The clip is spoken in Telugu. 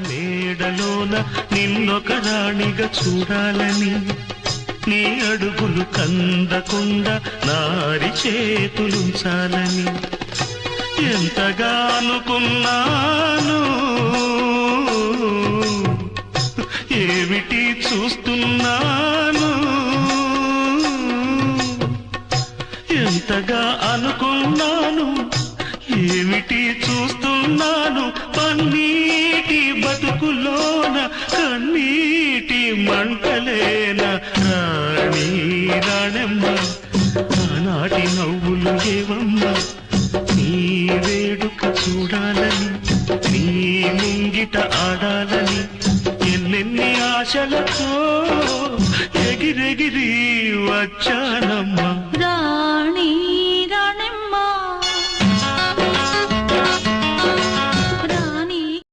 మేడలోన నిన్నొక రాణిగా చూడాలని నీ అడుగులు కందకుండా నారి చేతులుంచాలని ఎంతగా అనుకున్నాను ఏమిటి చూస్తున్నాను ఎంతగా అనుకున్నాను ఏమిటి చూస్తున్నాను పన్నీటి బతుకులోన కన్నీటి మంటలేన రాణి రాణమ్మ ఆనాటి నవ్వులు ఏవమ్మ నీ వేడుక చూడాలని నీ ముంగిట ఆడాలని ఎన్నెన్ని ఆశలతో ఎగిరెగిరి వచ్చానమ్మ రాణి